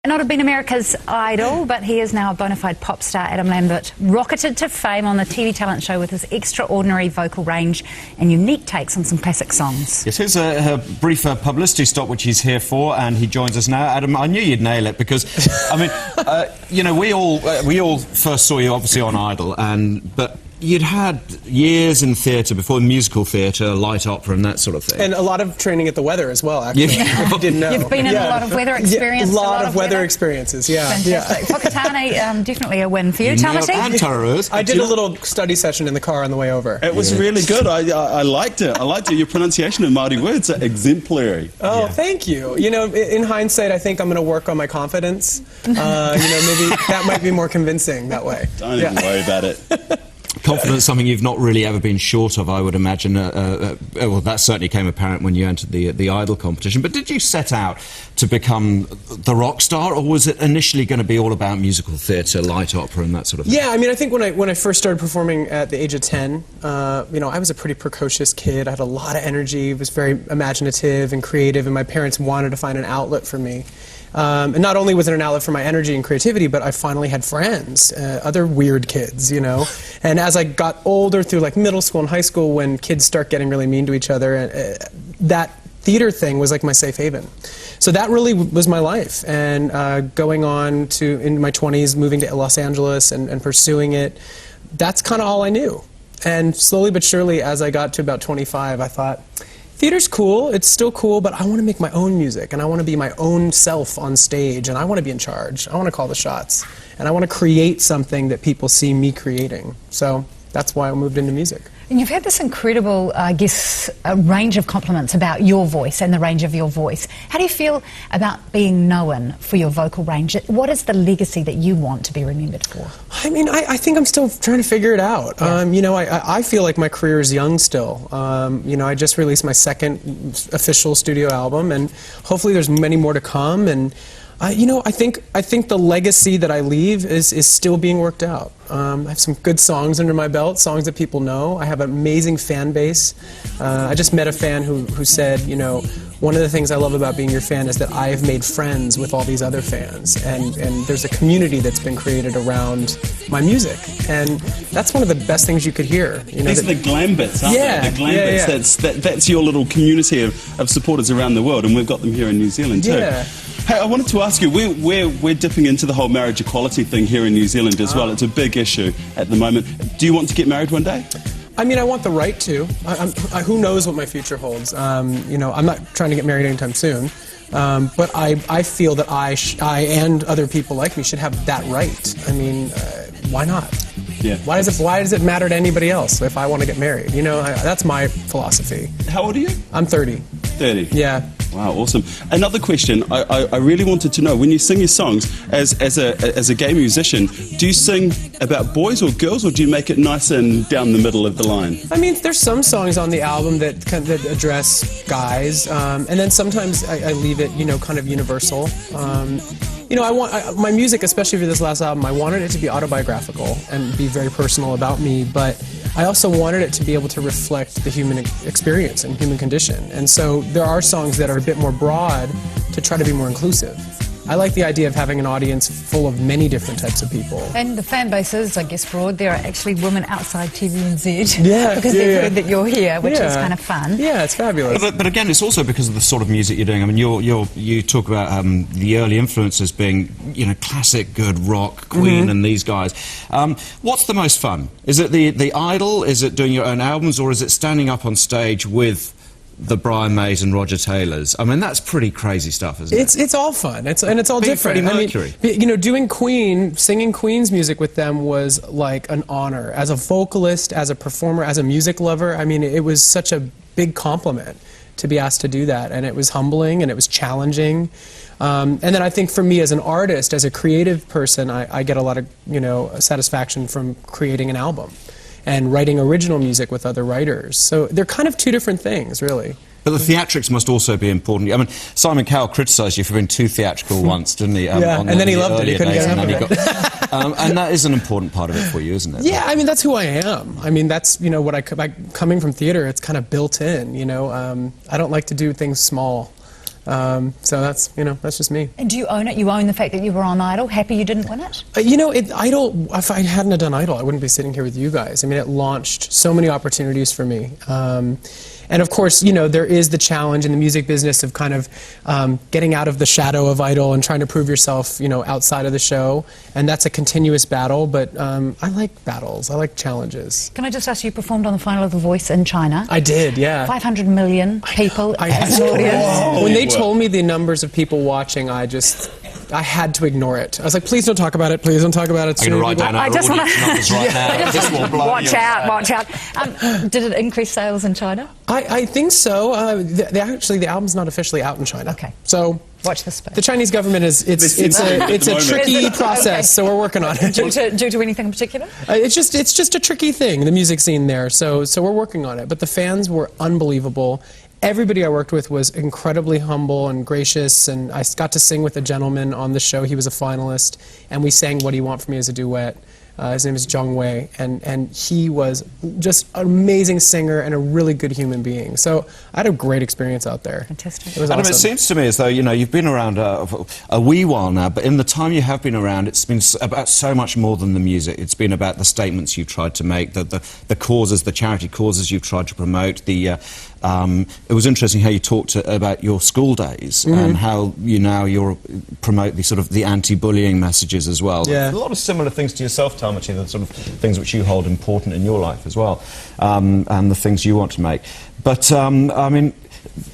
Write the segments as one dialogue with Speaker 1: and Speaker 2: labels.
Speaker 1: And not have been America's Idol, but he is now a bona fide pop star. Adam Lambert rocketed to fame on the TV talent show with his extraordinary vocal range and unique takes on some classic songs.
Speaker 2: Yes, here's a brief publicity stop, which he's here for, and he joins us now. Adam, I knew you'd nail it because, I mean, you know, we all first saw you obviously on Idol, but you'd had years in theatre before, musical theatre, light opera and that sort of thing.
Speaker 3: And a lot of training at the weather as well, actually, if you didn't know.
Speaker 1: You've been in a lot of weather experience.
Speaker 3: A lot of weather experiences, yeah.
Speaker 1: Fantastic. Whakatane, definitely a win for you. Tamati?
Speaker 2: And Tararus.
Speaker 3: I did a little study session in the car on the way over.
Speaker 4: It was really good. I liked it. I liked it. Your pronunciation of Māori words are exemplary.
Speaker 3: Oh, thank you. You know, in hindsight, I think I'm going to work on my confidence. You know, maybe that might be more convincing that way.
Speaker 4: Don't even worry about it.
Speaker 2: Confidence, something you've not really ever been short of, I would imagine. Well, that certainly came apparent when you entered the Idol competition. But did you set out to become the rock star, or was it initially going to be all about musical theatre, light opera, and that sort of thing?
Speaker 3: Yeah, I mean, I think when I first started performing at the age of 10, you know, I was a pretty precocious kid. I had a lot of energy, was very imaginative and creative, and my parents wanted to find an outlet for me. And not only was it an outlet for my energy and creativity, but I finally had friends, other weird kids, you know. And as I got older through like middle school and high school, when kids start getting really mean to each other, that theater thing was like my safe haven. So that really was my life. And going on to, in my 20s, moving to Los Angeles and pursuing it, that's kind of all I knew. And slowly but surely, as I got to about 25, I thought, theater's cool, it's still cool, but I want to make my own music, and I want to be my own self on stage, and I want to be in charge. I want to call the shots, and I want to create something that people see me creating. So that's why I moved into music.
Speaker 1: And you've had this incredible, I guess, range of compliments about your voice and the range of your voice. How do you feel about being known for your vocal range? What is the legacy that you want to be remembered for?
Speaker 3: I mean, I think I'm still trying to figure it out. Yeah. You know, I feel like my career is young still. You know, I just released my second official studio album, and hopefully there's many more to come. And you know, I think the legacy that I leave is still being worked out. I have some good songs under my belt, songs that people know. I have an amazing fan base. I just met a fan who said, you know, one of the things I love about being your fan is that I have made friends with all these other fans, and there's a community that's been created around my music, and that's one of the best things you could hear. You know,
Speaker 4: these are the Lamberts, aren't they? The Lamberts, that's your little community of supporters around the world, and we've got them here in New Zealand too.
Speaker 3: Yeah.
Speaker 4: Hey, I wanted to ask you, we're dipping into the whole marriage equality thing here in New Zealand as well. It's a big issue at the moment. Do you want to get married one day?
Speaker 3: I mean, I want the right to. Who knows what my future holds? You know, I'm not trying to get married anytime soon. But I feel that I and other people like me should have that right. I mean, why not?
Speaker 4: Yeah.
Speaker 3: Why does it matter to anybody else if I want to get married? You know, that's my philosophy.
Speaker 4: How old are you?
Speaker 3: I'm 30.
Speaker 4: 30?
Speaker 3: Yeah.
Speaker 4: Wow, awesome. Another question, I really wanted to know, when you sing your songs, as a gay musician, do you sing about boys or girls, or do you make it nice and down the middle of the line?
Speaker 3: I mean, there's some songs on the album that address guys, and then sometimes I leave it, you know, kind of universal. You know, my music, especially for this last album, I wanted it to be autobiographical and be very personal about me, but I also wanted it to be able to reflect the human experience and human condition. And so there are songs that are a bit more broad to try to be more inclusive. I like the idea of having an audience full of many different types of people.
Speaker 1: And the fan base is, I guess, broad. There are actually women outside TVNZ
Speaker 3: because
Speaker 1: they've heard that you're here, which is kind of fun.
Speaker 3: Yeah, it's fabulous.
Speaker 2: But again, it's also because of the sort of music you're doing. I mean, you talk about the early influences being, you know, classic good rock, Queen and these guys. What's the most fun? Is it the Idol? Is it doing your own albums? Or is it standing up on stage with the Brian Mays and Roger Taylors? I mean, that's pretty crazy stuff, isn't it?
Speaker 3: It's all fun. It's all different.
Speaker 2: Freddie Mercury.
Speaker 3: I mean, you know, doing Queen, singing Queen's music with them was like an honor. As a vocalist, as a performer, as a music lover, I mean, it was such a big compliment to be asked to do that, and it was humbling and it was challenging. And then I think for me as an artist, as a creative person, I get a lot of, you know, satisfaction from creating an album and writing original music with other writers. So they're kind of two different things, really.
Speaker 2: But the theatrics must also be important. I mean, Simon Cowell criticised you for being too theatrical once, didn't he?
Speaker 3: Yeah, and then he loved it. He couldn't get enough of it.
Speaker 2: And that is an important part of it for you, isn't it?
Speaker 3: Yeah, I mean, that's who I am. I mean, that's, you know, what coming from theater, it's kind of built in, you know. I don't like to do things small. So that's, that's just me.
Speaker 1: And do you own it? You own the fact that you were on Idol? Happy you didn't win it?
Speaker 3: Idol, if I hadn't have done Idol, I wouldn't be sitting here with you guys. I mean, it launched so many opportunities for me. And of course, there is the challenge in the music business of kind of getting out of the shadow of Idol and trying to prove yourself, outside of the show. And that's a continuous battle, but I like battles. I like challenges.
Speaker 1: Can I just ask you, performed on the final of The Voice in China?
Speaker 3: I did, yeah.
Speaker 1: 500 million people as an audience.
Speaker 3: When they told me the numbers of people watching, I had to ignore it. I was like, please don't talk about it. Please don't talk about it.
Speaker 2: I'm going to write down our audience numbers right now. This will blow
Speaker 1: Watch out. Did it increase sales in China?
Speaker 3: I think so. Actually, the album's not officially out in China.
Speaker 1: Okay.
Speaker 3: So
Speaker 1: watch this space.
Speaker 3: the Chinese government it's a tricky process, so we're working on it.
Speaker 1: Due to anything in particular?
Speaker 3: It's just a tricky thing, the music scene there. So we're working on it. But the fans were unbelievable. Everybody I worked with was incredibly humble and gracious, and I got to sing with a gentleman on the show. He was a finalist, and we sang What Do You Want From Me as a duet. His name is Jung Wei, and he was just an amazing singer and a really good human being. So I had a great experience out there.
Speaker 1: Fantastic.
Speaker 3: It was
Speaker 2: Adam,
Speaker 3: awesome.
Speaker 2: it seems to me as though, you've been around a wee while now, but in the time you have been around, it's been about so much more than the music. It's been about the statements you've tried to make, the causes, the charity causes you've tried to promote. It was interesting how you talked about your school days and how you promote the sort of the anti-bullying messages as well.
Speaker 3: Yeah.
Speaker 2: A lot of similar things to yourself, Tamachi, the sort of things which you hold important in your life as well, and the things you want to make. But I mean,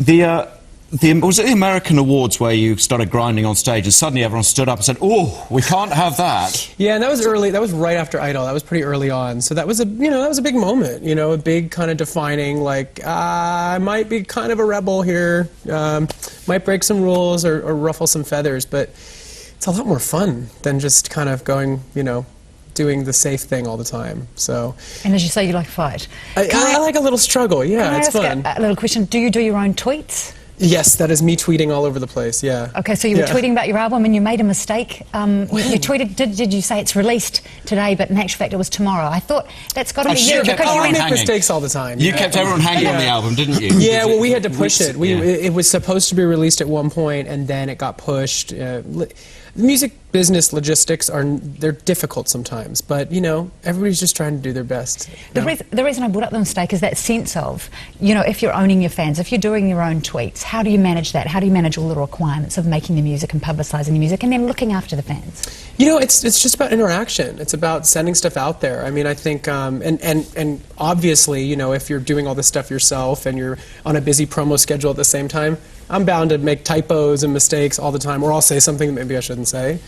Speaker 2: was it the American Awards where you started grinding on stage and suddenly everyone stood up and said, "Oh, we can't have that"?
Speaker 3: Yeah, and that was early. That was right after Idol. That was pretty early on. So that was a big moment. A big kind of defining, like, I might be kind of a rebel here, might break some rules or ruffle some feathers, but it's a lot more fun than just kind of going, doing the safe thing all the time. So.
Speaker 1: And as you say, you like a fight.
Speaker 3: I like a little struggle. Yeah, it's fun.
Speaker 1: A little question: do you do your own tweets?
Speaker 3: Yes, that is me tweeting all over the place, yeah.
Speaker 1: Okay, so you were tweeting about your album and you made a mistake. You tweeted, did you say it's released today, but in actual fact it was tomorrow? I thought that's got to be you.
Speaker 2: Because
Speaker 3: I make mistakes all the time.
Speaker 2: You kept everyone hanging on the album, didn't you?
Speaker 3: Yeah, well, we had to push it. It was supposed to be released at one point, and then it got pushed. The music business logistics they're difficult sometimes, but everybody's just trying to do their best.
Speaker 1: The reason I brought up the mistake is that sense of, if you're owning your fans, if you're doing your own tweets, how do you manage that? How do you manage all the requirements of making the music and publicising the music and then looking after the fans?
Speaker 3: It's just about interaction. It's about sending stuff out there. I mean, I think, and obviously, if you're doing all this stuff yourself and you're on a busy promo schedule at the same time, I'm bound to make typos and mistakes all the time, or I'll say something that maybe I shouldn't say.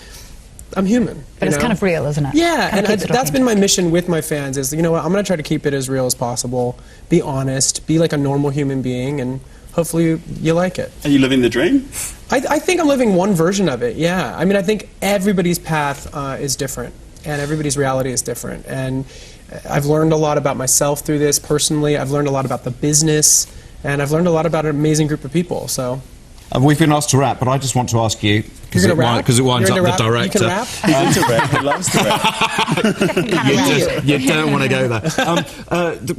Speaker 3: I'm human.
Speaker 1: But it's kind of real, isn't it?
Speaker 3: Yeah, and that's been my mission with my fans is, what, I'm going to try to keep it as real as possible, be honest, be like a normal human being, and hopefully you like it.
Speaker 4: Are you living the dream?
Speaker 3: I think I'm living one version of it, yeah. I mean, I think everybody's path is different, and everybody's reality is different. And I've learned a lot about myself through this personally. I've learned a lot about the business, and I've learned a lot about an amazing group of people, so.
Speaker 2: We've been asked to wrap, but I just want to ask you, because it winds up the director.
Speaker 3: You can rap?
Speaker 4: He's into rap. He loves to rap.
Speaker 2: You don't want to go there.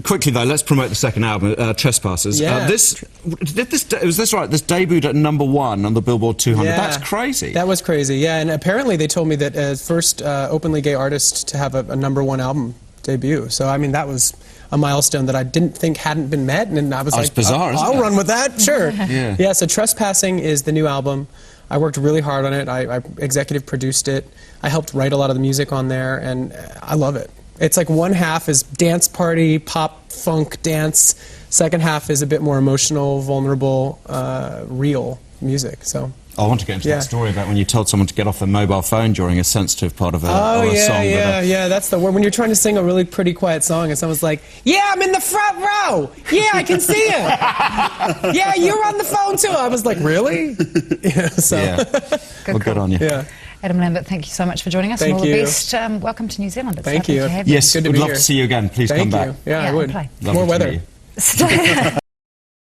Speaker 2: Quickly though, let's promote the second album, Trespassers.
Speaker 3: Yeah.
Speaker 2: Was this right? This debuted at #1 on the Billboard 200.
Speaker 3: Yeah.
Speaker 2: That's crazy.
Speaker 3: That was crazy, yeah. And apparently they told me that as first openly gay artist to have a #1 album debut. So I mean, that was a milestone that I didn't think hadn't been met, and I was like,
Speaker 2: bizarre,
Speaker 3: I'll run with that, sure.
Speaker 2: Yeah.
Speaker 3: So Trespassing is the new album. I worked really hard on it. I executive produced it. I helped write a lot of the music on there, and I love it. It's like one half is dance party, pop, funk, dance. Second half is a bit more emotional, vulnerable, real music. So.
Speaker 2: I want to get into that story about when you told someone to get off their mobile phone during a sensitive part of a song.
Speaker 3: Yeah, that's the word. When you're trying to sing a really pretty quiet song and someone's like, yeah, I'm in the front row. Yeah, I can see you. Yeah, you're on the phone too. I was like, really?
Speaker 2: Good on you.
Speaker 3: Yeah.
Speaker 1: Adam Lambert, thank you so much for joining us.
Speaker 3: Thank
Speaker 1: and all
Speaker 3: you.
Speaker 1: the best. Welcome to New Zealand. It's
Speaker 3: Thank
Speaker 1: lovely
Speaker 3: you.
Speaker 1: to have you.
Speaker 2: Yes,
Speaker 3: Good to
Speaker 2: we'd
Speaker 3: be
Speaker 2: love
Speaker 3: here.
Speaker 2: to see you again. Please come back.
Speaker 3: Yeah, I would.
Speaker 1: play.
Speaker 3: More weather.